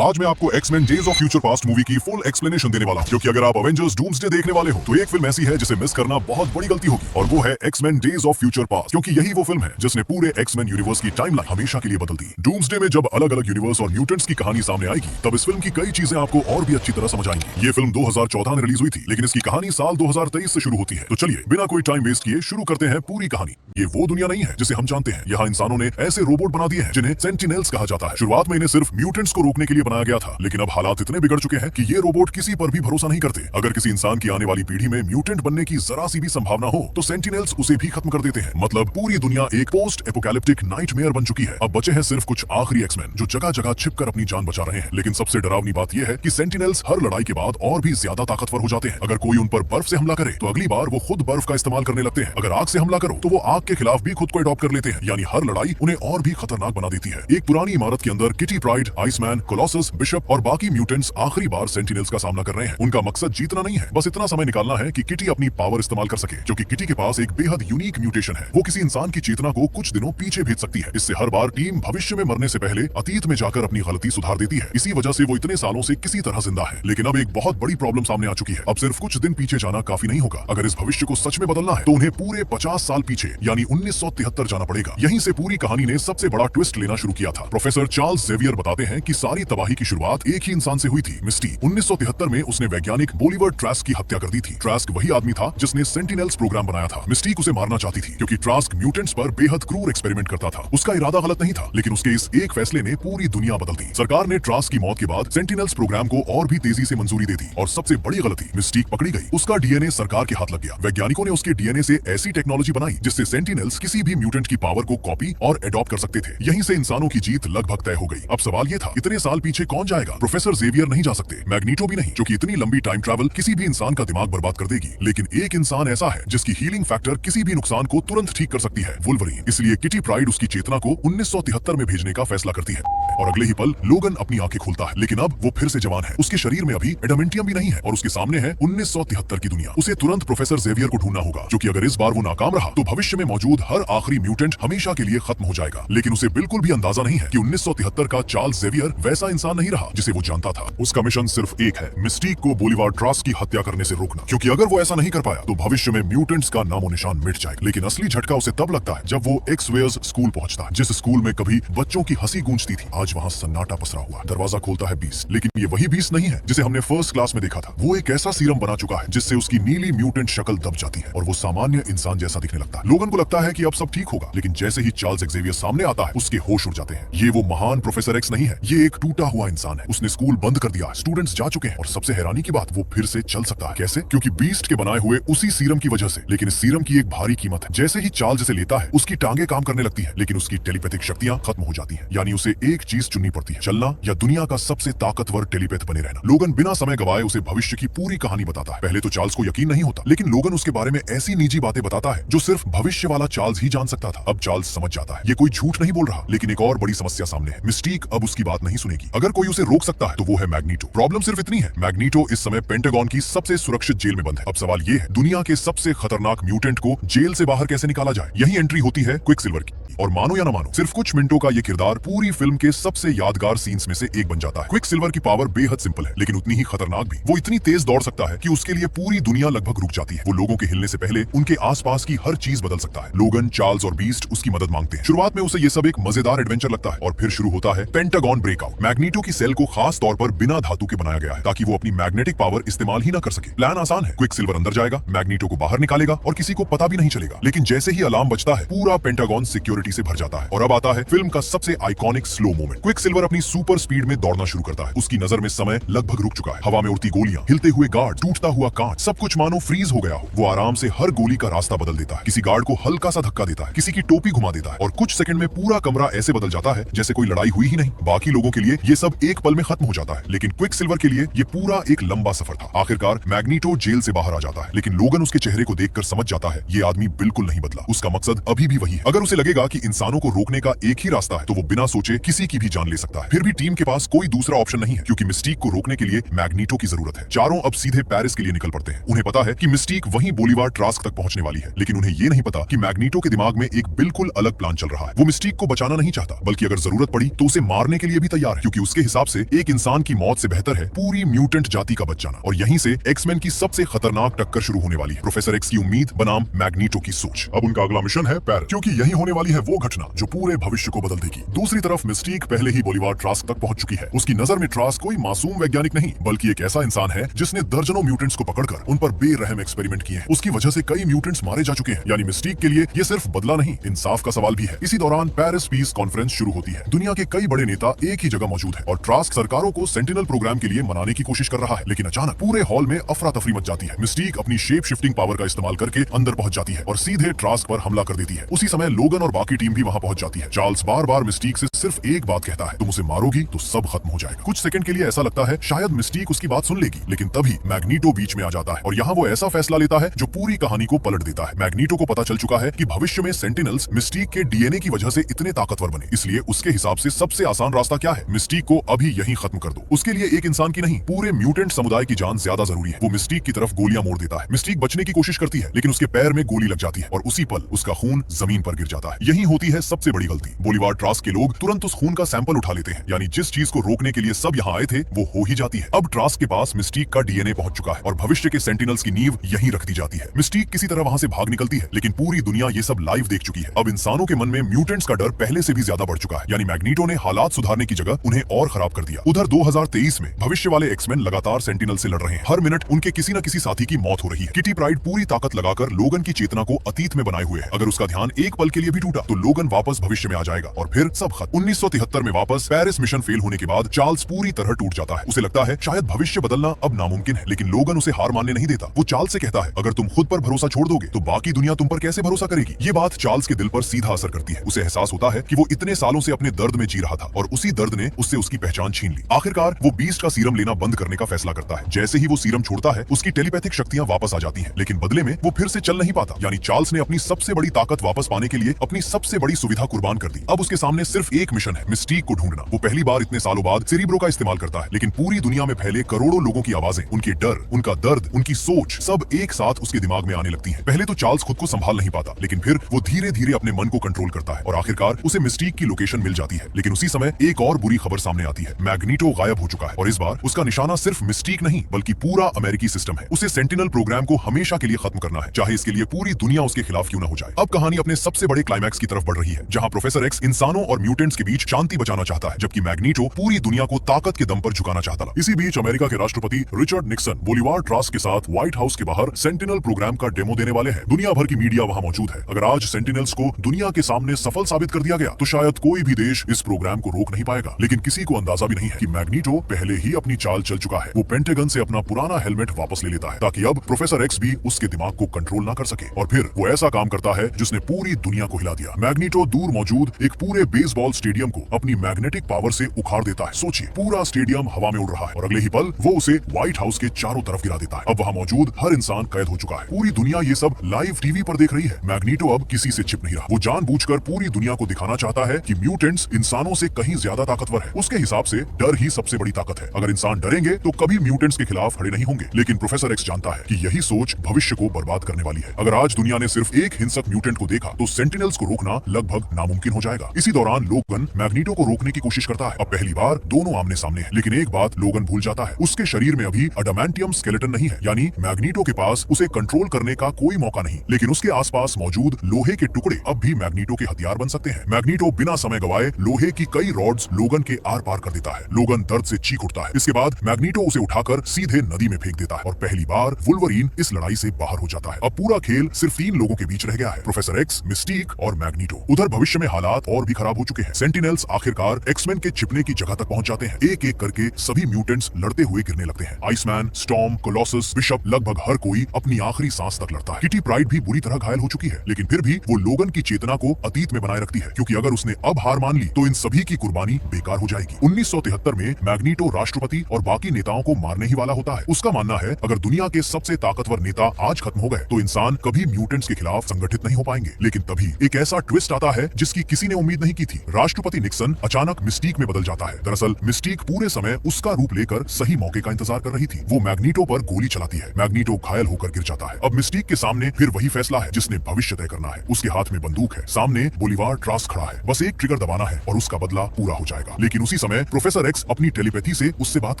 आज मैं आपको X-Men days of future past movie की फुल एक्सप्लेनेशन देने वाला हूं, क्योंकि अगर आप अवेंजर्स डूम्सडे देखने वाले हो तो एक फिल्म ऐसी है जिसे मिस करना बहुत बड़ी गलती होगी, और वो है X-Men days of future past, क्योंकि यही वो फिल्म है जिसने पूरे एक्समैन यूनिवर्स की टाइमलाइन हमेशा के लिए बदल दी। डूम्सडे में जब अलग अलग यूनिवर्स और म्यूटेंट्स की कहानी सामने आएगी, तब इस फिल्म की कई चीजें आपको और भी अच्छी तरह समझ आएंगी। ये फिल्म 2014 में रिलीज हुई थी, लेकिन इसकी कहानी साल 2023 से शुरू होती है। तो चलिए बिना कोई टाइम वेस्ट किए शुरू करते हैं पूरी कहानी। ये वो दुनिया नहीं है जिसे हम जानते हैं। यहाँ इंसानों ने ऐसे रोबोट बना दिए हैं जिन्हें सेंटिनेल्स कहा जाता है। शुरुआत में इन्हें सिर्फ म्यूटेंट्स को रोकने के लिए बनाया गया था, लेकिन अब हालात इतने बिगड़ चुके हैं कि ये रोबोट किसी पर भी भरोसा नहीं करते। अगर किसी इंसान की आने वाली पीढ़ी में म्यूटेंट बनने की जरा सी भी संभावना हो तो सेंटिनेल्स उसे भी खत्म कर देते हैं। मतलब पूरी दुनिया एक पोस्ट एपोकैलिप्टिक नाइटमेयर बन चुकी है। अब बचे हैं सिर्फ कुछ आखिरी एक्समैन जो जगह जगह छिपकर अपनी जान बचा रहे हैं। लेकिन सबसे डरावनी बात यह है कि सेंटिनेल्स हर लड़ाई के बाद और भी ज्यादा ताकतवर हो जाते हैं। अगर कोई उन पर बर्फ से हमला करे तो अगली बार वो खुद बर्फ का इस्तेमाल करने लगते हैं। अगर आग से हमला करो तो वो आग के खिलाफ भी खुद को अडॉप्ट कर लेते हैं। यानी हर लड़ाई उन्हें और भी खतरनाक बना देती है। एक पुरानी इमारत के अंदर kitty pride, Iceman, Colossus, bishop और बाकी म्यूटेंट्स आखिरी बार सेंटिनेल्स का सामना कर रहे हैं। उनका मकसद जीतना नहीं है, बस इतना समय निकालना है कि किटी अपनी पावर इस्तेमाल कर सके, क्योंकि किटी के पास एक बेहद यूनिक म्यूटेशन है। वो किसी इंसान की चेतना को कुछ दिनों पीछे भेज सकती है। इससे हर बार टीम भविष्य में मरने से पहले अतीत में जाकर अपनी गलती सुधार देती है। इसी वजह से वो इतने सालों से किसी तरह जिंदा है। लेकिन अब एक बहुत बड़ी प्रॉब्लम सामने आ चुकी है। अब सिर्फ कुछ दिन पीछे जाना काफी नहीं होगा। अगर इस भविष्य को सच में बदलना है तो उन्हें पूरे 50 साल पीछे यानी 1973 जाना पड़ेगा। यहीं से पूरी कहानी ने सबसे बड़ा ट्विस्ट लेना शुरू किया था। प्रोफेसर चार्ल्स जेवियर बताते हैं कि सारी तबाही की शुरुआत एक ही इंसान से हुई थी, मिस्टी। 1973 में उसने वैज्ञानिक बोलिवर ट्रास्क की हत्या कर दी थी। ट्रास्क वही आदमी था जिसने सेंटिनेल्स प्रोग्राम बनाया था। मिस्टीक उसे मारना चाहती थी क्योंकि ट्रास्क म्यूटेंट्स पर बेहद क्रूर एक्सपेरिमेंट करता था। उसका इरादा गलत नहीं था, लेकिन उसके इस एक फैसले ने पूरी दुनिया बदल दी। सरकार ने ट्रास्क की मौत के बाद सेंटिनेल्स प्रोग्राम को और भी तेजी से मंजूरी दे दी, और सबसे बड़ी गलती, मिस्टीक पकड़ी गई। उसका डीएनए सरकार के हाथ लग गया। वैज्ञानिकों ने उसके डीएनए से ऐसी टेक्नोलॉजी बनाई जिससे सेंटिनेल्स किसी भी म्यूटेंट की पावर को कॉपी और एडॉप्ट कर सकते थे। यहीं से इंसानों की जीत लगभग तय हो गई। अब सवाल ये था, इतने साल पीछे कौन जाएगा? प्रोफेसर जेवियर नहीं जा सकते, मैग्नीटो भी नहीं, क्योंकि इतनी लंबी टाइम ट्रैवल किसी भी इंसान का दिमाग बर्बाद कर देगी। लेकिन एक इंसान ऐसा है जिसकी हीलिंग फैक्टर किसी भी नुकसान को तुरंत ठीक कर सकती है, वुल्वरीन। इसलिए किटी प्राइड उसकी चेतना को 1973 में भेजने का फैसला करती है, और अगले ही पल लोगन अपनी आंखें खोलता है। लेकिन अब वो फिर से जवान है। उसके शरीर में अभी एडामेंटियम भी नहीं है, और उसके सामने है 1973 की दुनिया। उसे तुरंत प्रोफेसर जेवियर को ढूंढना होगा, क्योंकि अगर इस बार वो नाकाम रहा तो भविष्य में मौजूद हर आखिरी म्यूटेंट हमेशा के लिए खत्म हो जाएगा। लेकिन उसे बिल्कुल भी अंदाजा नहीं है कि 1973 का चार्ल्स जेवियर वैसा इंसान नहीं रहा जिसे वो जानता था। उसका मिशन सिर्फ एक है, मिस्टीक को बोलिवर ट्रास्क की हत्या करने से रोकना, क्योंकि अगर वो ऐसा नहीं कर पाया तो भविष्य में म्यूटेंट्स का नामो निशान मिट जाएगा। लेकिन असली झटका उसे तब लगता है जब वो एक्सवेयर्स स्कूल पहुंचता है। जिस स्कूल में कभी बच्चों की हंसी गूंजती थी, आज वहां सन्नाटा पसरा हुआ। दरवाजा खोलता है बीस्ट, लेकिन ये वही बीस्ट नहीं है जिसे हमने फर्स्ट क्लास में देखा था। वो एक ऐसा सीरम बना चुका है जिससे उसकी नीली म्यूटेंट शक्ल दब जाती है और वो सामान्य इंसान जैसा दिखने लगता है। लोगन को लगता है कि अब सब ठीक होगा, लेकिन जैसे ही चार्ल्स एक्सेवियर सामने आता है उसके होश उड़ जाते हैं। ये वो महान प्रोफेसर एक्स नहीं है, ये एक टूटा हुआ इंसान है। उसने स्कूल बंद कर दिया, स्टूडेंट्स जा चुके हैं, और सबसे हैरानी की बात, वो फिर से चल सकता है। कैसे? क्योंकि बीस्ट के बनाए हुए उसी सीरम की वजह से। लेकिन इस सीरम की एक भारी कीमत है। जैसे ही चार्ल्स इसे लेता है उसकी टांगे काम करने लगती है, लेकिन उसकी टेलीपैथिक शक्तियां खत्म हो जाती हैं। यानी उसे एक चीज चुननी पड़ती है, चलना या दुनिया का सबसे ताकतवर टेलीपैथ बने रहना। लोगन बिना समय गवाए उसे भविष्य की पूरी कहानी बताता है। पहले तो चार्ल्स को यकीन नहीं होता, लेकिन लोगन उसके बारे में ऐसी निजी बातें बताता है जो सिर्फ भविष्य वाला चार्ल्स ही जान सकता था। अब चार्ल्स समझ जाता है ये कोई झूठ नहीं बोल रहा, लेकिन एक और बड़ी समस्या सामने है। मिस्टीक अब उसकी बात नहीं सुनेगी। अगर कोई उसे रोक सकता है तो वो है मैग्नीटो। प्रॉब्लम सिर्फ इतनी है, मैग्नीटो इस समय पेंटागन की सबसे सुरक्षित जेल में बंद है। अब सवाल ये है, दुनिया के सबसे खतरनाक म्यूटेंट को जेल से बाहर कैसे निकाला जाए? यही एंट्री होती है क्विकसिल्वर की, और मानो या ना मानो, सिर्फ कुछ मिनटों का ये किरदार पूरी फिल्म के सबसे यादगार सीन्स में से एक बन जाता है। क्विकसिल्वर की पावर बेहद सिंपल है, लेकिन उतनी ही खतरनाक भी। वो इतनी तेज दौड़ सकता है कि उसके लिए पूरी दुनिया लगभग रुक जाती है। वो लोगों के हिलने से पहले उनके आसपास की हर चीज बदल सकता है। लोगन, चार्ल्स और बीस्ट उसकी मदद मांगते हैं। शुरुआत में उसे ये सब एक मजेदार एडवेंचर लगता है, और फिर शुरू होता है पेंटागन ब्रेकआउट। मैग्नीटो की सेल को खास तौर पर बिना धातु के बनाया गया है ताकि वो अपनी मैग्नेटिक पावर इस्तेमाल ही ना कर सके। प्लान आसान है, क्विकसिल्वर अंदर जाएगा, मैग्नीटो को बाहर निकालेगा और किसी को पता भी नहीं चलेगा। लेकिन जैसे ही अलार्म बजता है पूरा पेंटागन सिक्योरिटी से भर जाता है। और अब आता है फिल्म का सबसे आइकॉनिक स्लो मोमेंट। क्विकसिल्वर अपनी सुपर स्पीड में दौड़ना शुरू करता है। उसकी नजर में समय लगभग रुक चुका है। हवा में उड़ती गोलियां, हिलते हुए गार्ड, टूटता हुआ कांच, सब कुछ मानो फ्रीज हो गया हो। वो आराम से हर गोली का रास्ता बदल देता है। किसी गार्ड को हल्का सा धक्का देता है, किसी की टोपी घुमा देता है, और कुछ सेकंड में पूरा कमरा ऐसे बदल जाता है जैसे कोई लड़ाई हुई ही नहीं। बाकी लोगों के लिए ये सब एक पल में खत्म हो जाता है, लेकिन क्विकसिल्वर के लिए ये पूरा एक लंबा सफर था। आखिरकार मैग्नीटो जेल से बाहर आ जाता है, लेकिन लोगन उसके चेहरे को देखकर समझ जाता है ये आदमी बिल्कुल नहीं बदला। उसका मकसद अभी भी वही है। अगर उसे लगेगा कि इंसानों को रोकने का एक ही रास्ता है तो वो बिना सोचे किसी की भी जान ले सकता है। फिर भी टीम के पास कोई दूसरा ऑप्शन नहीं है क्योंकि मिस्टीक को रोकने के लिए मैग्नीटो की जरूरत है। चारों अब सीधे पेरिस के लिए निकल पड़ते हैं। उन्हें पता है कि मिस्टीक वहीं बोलीवार ट्रास्क तक पहुंचने वाली है, लेकिन उन्हें ये नहीं पता कि मैग्नीटो के दिमाग में एक बिल्कुल अलग प्लान चल रहा है। वो मिस्टीक को बचाना नहीं चाहता, बल्कि अगर जरूरत पड़ी तो उसे मारने के लिए भी तैयार है, क्योंकि उसके हिसाब से एक इंसान की मौत से बेहतर है पूरी म्यूटेंट जाति का बच जाना। और यहीं से एक्समैन की सबसे खतरनाक टक्कर शुरू होने वाली है। प्रोफेसर एक्स की उम्मीद बनाम मैग्नीटो की सोच। अब उनका अगला मिशन है पेरिस, क्योंकि यही होने वाली है वो घटना जो पूरे भविष्य को बदल देगी। दूसरी तरफ मिस्टीक पहले ही बोलीवार ट्रास्क तक पहुंच चुकी है। उसकी नजर में ट्रास्क कोई मासूम वैज्ञानिक नहीं, बल्कि एक ऐसा इंसान है जिसने दर्जनों म्यूटेंट्स को पकड़कर उन पर बेरहम एक्सपेरिमेंट किए हैं। उसकी वजह से कई म्यूटेंट्स मारे जा चुके हैं। यानी मिस्टीक के लिए ये सिर्फ बदला नहीं, इंसाफ का सवाल भी है। इसी दौरान पेरिस पीस कॉन्फ्रेंस शुरू होती है। दुनिया के कई बड़े नेता एक ही जगह मौजूद है और ट्रास्क सरकारों को सेंटिनल प्रोग्राम के लिए मनाने की कोशिश कर रहा है। लेकिन अचानक पूरे हॉल में अफरा तफरी मच जाती है। मिस्टीक अपनी शेप शिफ्टिंग पावर का इस्तेमाल करके अंदर पहुंच जाती है और सीधे ट्रास्क पर हमला कर देती है। उसी समय लोगन और बाकी टीम भी वहां पहुंच जाती है। चार्ल्स बार बार मिस्टीक से सिर्फ एक बात कहता है, तुम उसे मारोगी तो सब खत्म हो जाएगा। कुछ सेकंड के लिए ऐसा लगता है शायद मिस्टीक उसकी बात सुन लेगी, लेकिन तभी मैग्नीटो बीच में आ जाता है और यहाँ वो ऐसा फैसला लेता है जो पूरी कहानी को पलट देता है। मैग्नीटो को पता चल चुका है कि भविष्य में सेंटिनल्स मिस्टीक के डीएनए की वजह से इतने ताकतवर बने, इसलिए उसके हिसाब से सबसे आसान रास्ता क्या है, मिस्टीक को अभी यहीं खत्म कर दो। उसके लिए एक इंसान की नहीं, पूरे म्यूटेंट समुदाय की जान ज्यादा जरूरी है। वो मिस्टीक की तरफ गोलियां मोड़ देता है। मिस्टीक बचने की कोशिश करती है, लेकिन उसके पैर में गोली लग जाती है और उसी पल उसका खून जमीन पर गिर जाता है। यही होती है सबसे बड़ी गलती। बोलीवार ट्रास्क के लोग तुरंत उस खून का सैंपल उठा लेते हैं, यानी जिस चीज को रोकने के लिए सब यहाँ आए थे वो हो ही जाती है। अब ट्रास्क के पास मिस्टीक का डीएनए पहुंच चुका है और भविष्य के सेंटिनल्स की नींव यहीं रख दी जाती है। मिस्टीक किसी तरह वहां से भाग निकलती है, लेकिन पूरी दुनिया ये सब लाइव देख चुकी है। अब इंसानों के मन में म्यूटेंट्स का डर पहले से भी ज्यादा बढ़ चुका है, यानी मैग्नीटो ने हालात सुधारने की जगह उन्हें और खराब कर दिया। उधर 2023 में भविष्य वाले एक्समैन लगातार सेंटिनल से लड़ रहे हैं। हर मिनट उनके किसी न किसी साथी की मौत हो रही है। किटी प्राइड पूरी ताकत लगाकर लोगन की चेतना को अतीत में बनाए हुए है। अगर उसका ध्यान एक पल के लिए भी टूटा तो लोगन वापस भविष्य में आ जाएगा और फिर सब खत्म। 1973 में वापस पेरिस मिशन फेल होने के बाद चार्ल्स पूरी तरह टूट जाता है। उसे लगता है शायद भविष्य बदलना अब नामुमकिन है, लेकिन लोगन उसे हार मानने नहीं देता। वो चार्ल्स से कहता है, अगर तुम खुद पर भरोसा छोड़ दोगे तो बाकी दुनिया तुम पर कैसे भरोसा करेगी। ये बात चार्ल्स के दिल पर सीधा असर करती है। उसे एहसास होता है कि वो इतने सालों से अपने दर्द में जी रहा था और उसी दर्द ने उससे उसकी पहचान छीन ली। आखिरकार वो बीस्ट का सीरम लेना बंद करने का फैसला करता है। जैसे ही वो सीरम छोड़ता है उसकी टेलीपैथिक शक्तियां वापस आ जाती हैं, लेकिन बदले में वो फिर से चल नहीं पाता। यानी चार्ल्स ने अपनी सबसे बड़ी ताकत वापस पाने के लिए अपनी सबसे बड़ी सुविधा कुर्बान कर दी। अब उसके सामने सिर्फ एक मिशन है, मिस्टीक को ढूंढना। वो पहली बार इतने सालों बाद सेरिब्रो का इस्तेमाल करता है, लेकिन पूरी दुनिया में फैले करोड़ों लोगों की आवाजें, उनके डर, उनका दर्द, उनकी सोच सब एक साथ उसके दिमाग में आने लगती है। पहले तो चार्ल्स खुद को संभाल नहीं पाता, लेकिन फिर वो धीरे धीरे अपने मन को कंट्रोल करता है और आखिरकार उसे मिस्टीक की लोकेशन मिल जाती है। लेकिन उसी समय एक और बुरी खबर सामने आती है, मैग्नीटो गायब हो चुका है और इस बार उसका निशाना सिर्फ मिस्टीक नहीं बल्कि पूरा अमेरिकी सिस्टम है। उसे सेंटिनल प्रोग्राम को हमेशा के लिए खत्म करना है, चाहे इसके लिए पूरी दुनिया उसके खिलाफ क्यों न हो जाए। अब कहानी अपने सबसे बड़े क्लाइमैक्स की तरफ बढ़ रही है, जहां प्रोफेसर एक्स इंसानों और म्यूटेंट्स के बीच शांति बचाना चाहता है, जबकि मैग्नीटो पूरी दुनिया को ताकत के दम पर झुकाना चाहता था। इसी बीच अमेरिका के राष्ट्रपति रिचर्ड निक्सन बोलीवार ट्रास्क के साथ व्हाइट हाउस के बाहर सेंटिनल प्रोग्राम का डेमो देने वाले हैं। दुनिया भर की मीडिया वहां मौजूद है। अगर आज सेंटिनल्स को दुनिया के सामने सफल साबित कर दिया गया तो शायद कोई भी देश इस प्रोग्राम को रोक नहीं पाएगा। लेकिन किसी को अंदाजा भी नहीं है कि मैग्नीटो पहले ही अपनी चाल चल चुका है। वो पेंटागन से अपना पुराना हेलमेट वापस ले लेता है ताकि अब प्रोफेसर एक्स भी उसके दिमाग को कंट्रोल ना कर सके, और फिर वो ऐसा काम करता है जिसने पूरी दुनिया को हिला दिया। मैग्नीटो दूर मौजूद एक पूरे बेसबॉल स्टेडियम को अपनी मैग्नेटिक पावर से उखाड़ देता है। सोचिए, पूरा स्टेडियम हवा में उड़ रहा है और अगले ही पल वो उसे व्हाइट हाउस के चारों तरफ गिरा देता है। अब वहां मौजूद हर इंसान कैद हो चुका है। पूरी दुनिया ये सब लाइव टीवी पर देख रही है। मैग्नीटो अब किसी से छिप नहीं रहा। वो जानबूझकर पूरी दुनिया को दिखाना चाहता है कि म्यूटेंट्स इंसानों से कहीं ज्यादा ताकतवर है। उसके हिसाब से डर ही सबसे बड़ी ताकत है। अगर इंसान डरेंगे तो कभी म्यूटेंट्स के खिलाफ खड़े नहीं होंगे। लेकिन प्रोफेसर एक्स जानता है कि यही सोच भविष्य को बर्बाद करने वाली है। अगर आज दुनिया ने सिर्फ एक हिंसक म्यूटेंट को देखा तो सेंटिनल्स को रोकना लगभग नामुमकिन हो जाएगा। इसी दौरान लोगन मैग्नीटो को रोकने की कोशिश करता है। अब पहली बार दोनों आमने सामने हैं, लेकिन एक बात लोगन भूल जाता है, उसके शरीर में अभी अडामेंटियम स्केलेटन नहीं है, यानी मैग्नीटो के पास उसे कंट्रोल करने का कोई मौका नहीं। लेकिन उसके आसपास मौजूद लोहे के टुकड़े अब भी मैग्नीटो के हथियार बन सकते हैं। मैग्नीटो बिना समय गवाए लोहे की कई रॉड्स लोगन के आर पार कर देता है। लोगन दर्द से चीख उठता है। इसके बाद मैग्नीटो उसे उठाकर सीधे नदी में फेंक देता है और पहली बार वुल्वरीन इस लड़ाई से बाहर हो जाता है। अब पूरा खेल सिर्फ 3 लोगों के बीच रह गया है, प्रोफेसर एक्स, मिस्टीक और मैग्नीटो। उधर भविष्य में हालात और भी खराब हो चुके हैं। सेंटिनल्स आखिरकार एक्समैन के छिपने की जगह तक पहुंच जाते हैं। एक एक करके सभी म्यूटेंट्स लड़ते हुए गिरने लगते हैं। आइसमैन, स्टॉर्म, कोलोसस, बिशप, लगभग हर कोई अपनी आखिरी सांस तक लड़ता है। किटी प्राइड भी बुरी तरह घायल हो चुकी है, लेकिन फिर भी वो लोगन की चेतना को अतीत में बनाए रखती है, क्योंकि अगर उसने अब हार मान ली तो इन सभी की कुर्बानी बेकार हो जाएगी। 1973 में मैग्नीटो राष्ट्रपति और बाकी नेताओं को मारने ही वाला होता है। उसका मानना है अगर दुनिया के सबसे ताकतवर नेता आज खत्म हो गए तो इंसान कभी म्यूटेंट्स के खिलाफ संगठित नहीं हो पाएंगे। लेकिन तभी एक ऐसा ट्विस्ट आता है जिसकी किसी ने उम्मीद नहीं की थी। राष्ट्रपति निक्सन अचानक मिस्टीक में बदल जाता है। दरअसल मिस्टीक पूरे समय उसका रूप लेकर सही मौके का इंतजार कर रही थी। वो मैग्नीटो पर गोली चलाती है। मैग्नीटो घायल होकर गिर जाता है। अब मिस्टीक के सामने फिर वही फैसला है जिसने भविष्य तय करना है। उसके हाथ में बंदूक है, सामने बोलीवार ट्रास्क खड़ा है। बस एक ट्रिगर दबाना है और उसका बदला पूरा हो जाएगा। लेकिन उसी समय प्रोफेसर एक्स अपनी टेलीपैथी से उससे बात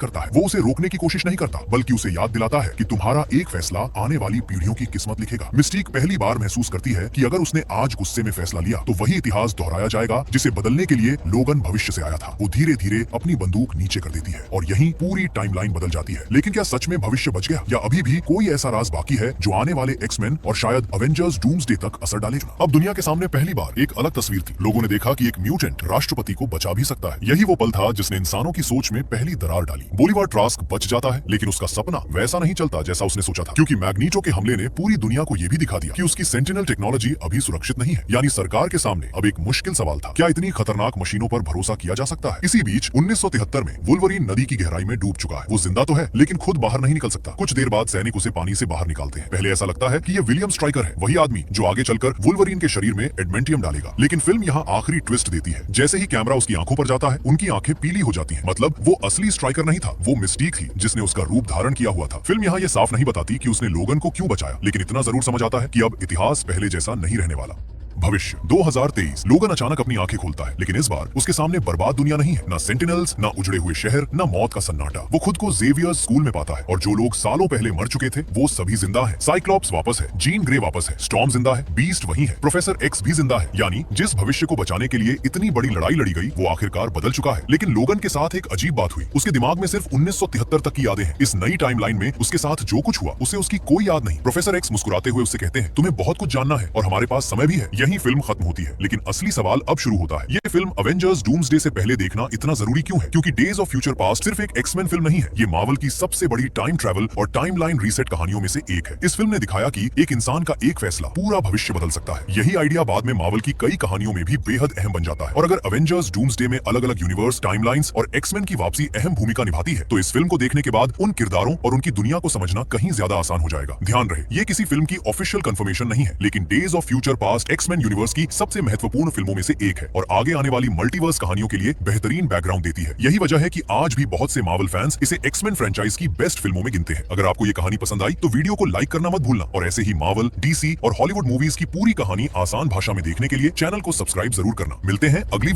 करता है। वो उसे रोकने की कोशिश नहीं करता, बल्कि उसे याद दिलाता है कि तुम्हारा एक फैसला आने वाली पीढ़ियों की किस्मत लिखेगा। मिस्टीक पहली बार महसूस करती है कि अगर उसने आज गुस्से में फैसला लिया तो वही इतिहास दोहराया जाएगा जिसे बदलने के लिए लोगन भविष्य से आया था। वो धीरे धीरे अपनी बंदूक नीचे कर देती है और यहीं पूरी टाइमलाइन बदल जाती है। लेकिन क्या सच में भविष्य बच गया या अभी भी कोई ऐसा राज बाकी है जो आने वाले एक्समैन और शायद अवेंजर्स डूम्सडे तक असर डालेगा? अब दुनिया के सामने पहली बार एक अलग तस्वीर थी। लोगों ने देखा कि एक म्यूटेंट राष्ट्रपति को बचा भी सकता है। यही वो पल था जिसने इंसानों की सोच में पहली दरार डाली। बोलीवार ट्रास्क बच जाता है, लेकिन उसका सपना वैसा नहीं चलता जैसा उसने सोचा था, क्योंकि मैग्नीटो के हमले ने पूरी दुनिया को यह भी दिखा दिया कि उसकी सेंटिनल टेक्नोलॉजी अभी सुरक्षित नहीं है। यानी सरकार के सामने अब एक मुश्किल सवाल था, क्या इतनी खतरनाक मशीनों पर भरोसा किया जा सकता है? इसी बीच 1973 में वुल्वरीन नदी की गहराई में डूब चुका है। वो जिंदा तो है लेकिन खुद बाहर नहीं निकल सकता। कुछ देर बाद सैनिक उसे पानी से बाहर निकालते हैं। पहले ऐसा लगता है कि ये विलियम स्ट्राइकर है, वही आदमी जो आगे चलकर वुल्वरीन के शरीर में एडमेंटियम डालेगा। लेकिन फिल्म यहाँ आखिरी ट्विस्ट देती है। जैसे ही कैमरा उसकी आंखों पर जाता है, उनकी आंखें पीली हो जाती हैं। मतलब वो असली स्ट्राइकर नहीं था, वो मिस्टीक थी जिसने उसका रूप धारण किया हुआ था। फिल्म यहाँ ये साफ नहीं बताती कि उसने लोगन को क्यों बचाया, लेकिन इतना जरूर समझ आता है कि अब इतिहास पहले जैसा नहीं रहने वाला। भविष्य 2023 लोगन अचानक अपनी आंखें खोलता है, लेकिन इस बार उसके सामने बर्बाद दुनिया नहीं है, ना सेंटिनल्स, ना उजड़े हुए शहर, ना मौत का सन्नाटा। वो खुद को जेवियर्स स्कूल में पाता है और जो लोग सालों पहले मर चुके थे वो सभी जिंदा हैं। साइक्लॉप्स वापस है, जीन ग्रे वापस है, स्टॉर्म जिंदा है, बीस्ट वही है, प्रोफेसर एक्स भी जिंदा है। यानी जिस भविष्य को बचाने के लिए इतनी बड़ी लड़ाई लड़ी गई वो आखिरकार बदल चुका है। लेकिन लोगन के साथ एक अजीब बात हुई। उसके दिमाग में सिर्फ 1973 तक की यादें हैं। इस नई टाइमलाइन में उसके साथ जो कुछ हुआ उसे उसकी कोई याद नहीं। प्रोफेसर एक्स मुस्कुराते हुए उससे कहते हैं, तुम्हें बहुत कुछ जानना है और हमारे पास समय भी है। यही फिल्म खत्म होती है। लेकिन असली सवाल अब शुरू होता है। ये फिल्म अवेंजर्स डूम्सडे से पहले देखना इतना जरूरी क्यों है? क्योंकि डेज ऑफ फ्यूचर पास्ट सिर्फ एक एक्समैन फिल्म नहीं है, ये मार्वल की सबसे बड़ी टाइम ट्रैवल और टाइमलाइन रीसेट कहानियों में से एक है। इस फिल्म ने दिखाया कि एक इंसान का एक फैसला पूरा भविष्य बदल सकता है। यही आइडिया बाद में मार्वल की कई कहानियों में भी बेहद अहम बन जाता है। और अगर अवेंजर्स डूम्सडे में अलग अलग यूनिवर्स, टाइमलाइंस और एक्समैन की वापसी अहम भूमिका निभाती है, तो इस फिल्म को देखने के बाद उन किरदारों और उनकी दुनिया को समझना कहीं ज्यादा आसान हो जाएगा। ध्यान रहे, ये किसी फिल्म की ऑफिशियल कंफर्मेशन नहीं है, लेकिन days of future past X-Men universe की सबसे महत्वपूर्ण फिल्मों में से एक है और आगे आने वाली मल्टीवर्स कहानियों के लिए बेहतरीन बैकग्राउंड देती है। यही वजह है कि आज भी बहुत से मार्वल फैंस इसे एक्समैन फ्रेंचाइज की बेस्ट फिल्मों में गिनते हैं। अगर आपको ये कहानी पसंद आई तो वीडियो को लाइक करना मत भूलना और ऐसे ही मार्वल, डीसी और हॉलीवुड मूवीज की पूरी कहानी आसान भाषा में देखने के लिए चैनल को सब्सक्राइब जरूर करना। मिलते हैं अगली